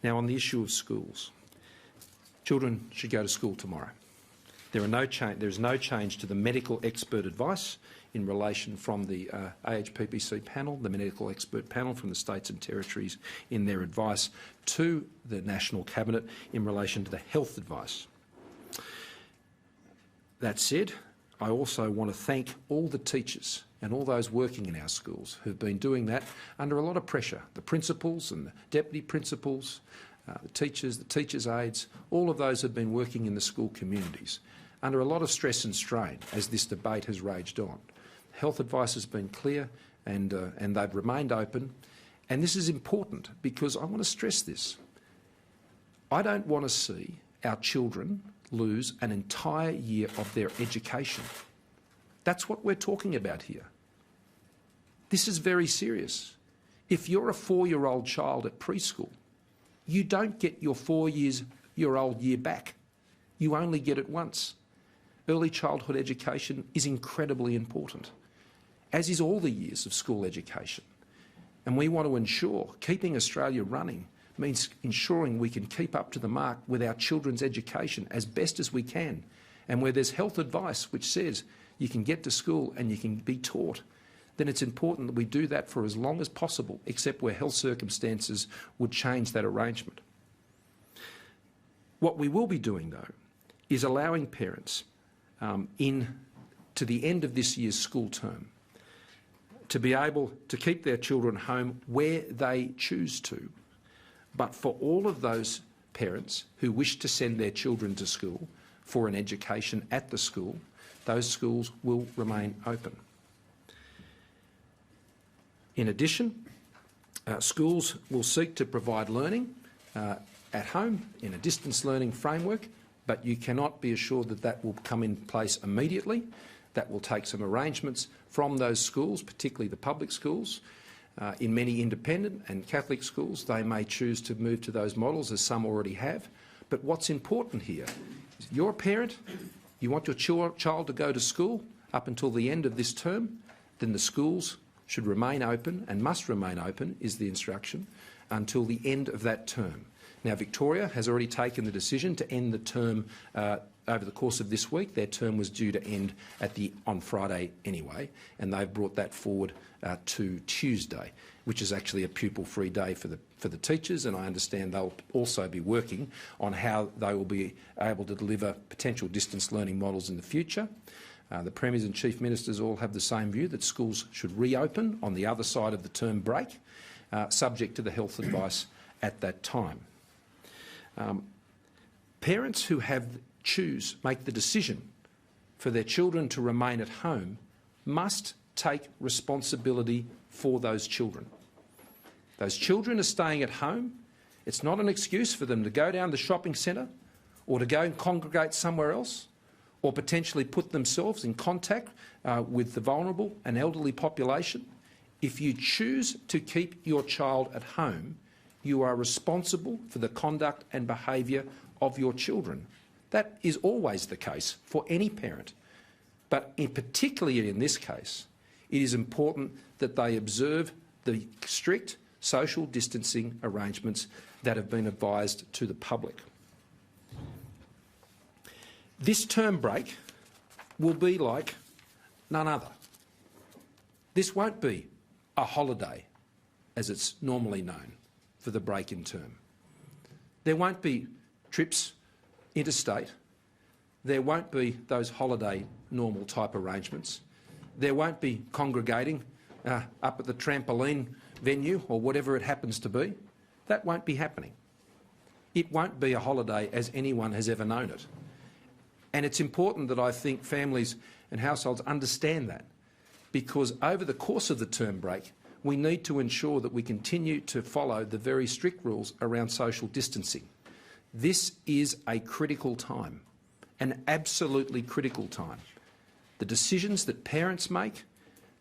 Now, on the issue of schools, children should go to school tomorrow. There is no change to the medical expert advice in relation from the AHPPC panel, the medical expert panel from the states and territories in their advice to the National Cabinet in relation to the health advice. That said, I also want to thank all the teachers and all those working in our schools who've been doing that under a lot of pressure. The principals and the deputy principals, the teachers' aides, all of those have been working in the school communities under a lot of stress and strain as this debate has raged on. Health advice has been clear and they've remained open. And this is important because I want to stress this. I don't want to see our children lose an entire year of their education. That's what we're talking about here. This is very serious. If you're a 4-year-old child at preschool, you don't get your 4-year-old year back. You only get it once. Early childhood education is incredibly important, as is all the years of school education. And we want to ensure keeping Australia running means ensuring we can keep up to the mark with our children's education as best as we can. And where there's health advice which says you can get to school and you can be taught, then it's important that we do that for as long as possible, except where health circumstances would change that arrangement. What we will be doing, though, is allowing parents to the end of this year's school term to be able to keep their children home where they choose to. But for all of those parents who wish to send their children to school for an education at the school, those schools will remain open. In addition, schools will seek to provide learning at home in a distance learning framework, but you cannot be assured that that will come in place immediately. That will take some arrangements from those schools, particularly the public schools. In many independent and Catholic schools, they may choose to move to those models, as some already have. But what's important here is you're a parent, you want your child to go to school up until the end of this term, then the schools should remain open and must remain open, is the instruction, until the end of that term. Now, Victoria has already taken the decision to end the term over the course of this week. Their term was due to end on Friday anyway, and they've brought that forward to Tuesday, which is actually a pupil-free day for the teachers, and I understand they'll also be working on how they will be able to deliver potential distance learning models in the future. The Premiers and Chief Ministers all have the same view that schools should reopen on the other side of the term break, subject to the health advice at that time. Parents who make the decision for their children to remain at home must take responsibility for those children. Those children are staying at home. It's not an excuse for them to go down the shopping centre or to go and congregate somewhere else or potentially put themselves in contact with the vulnerable and elderly population. If you choose to keep your child at home, you are responsible for the conduct and behaviour of your children. That is always the case for any parent. But particularly in this case, it is important that they observe the strict social distancing arrangements that have been advised to the public. This term break will be like none other. This won't be a holiday, as it's normally known, for the break in term. There won't be trips interstate. There won't be those holiday normal type arrangements. There won't be congregating up at the trampoline venue or whatever it happens to be. That won't be happening. It won't be a holiday as anyone has ever known it. And it's important that I think families and households understand that, because over the course of the term break, we need to ensure that we continue to follow the very strict rules around social distancing. This is a critical time, an absolutely critical time. The decisions that parents make,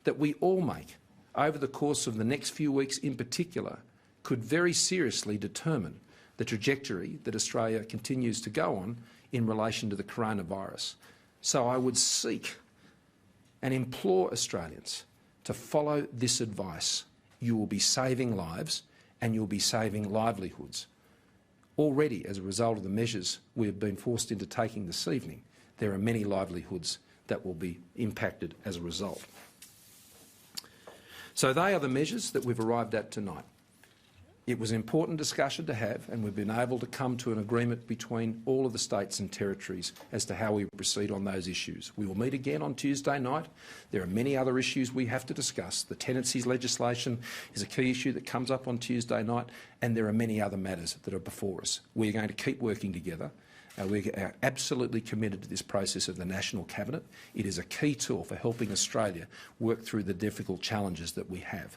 that we all make over the course of the next few weeks in particular, could very seriously determine the trajectory that Australia continues to go on in relation to the coronavirus. So I would seek and implore Australians to follow this advice. You will be saving lives and you'll be saving livelihoods. Already, as a result of the measures we have been forced into taking this evening, there are many livelihoods that will be impacted as a result. So they are the measures that we've arrived at tonight. It was an important discussion to have, and we've been able to come to an agreement between all of the states and territories as to how we proceed on those issues. We will meet again on Tuesday night. There are many other issues we have to discuss. The tenancies legislation is a key issue that comes up on Tuesday night, and there are many other matters that are before us. We're going to keep working together. We are absolutely committed to this process of the National Cabinet. It is a key tool for helping Australia work through the difficult challenges that we have.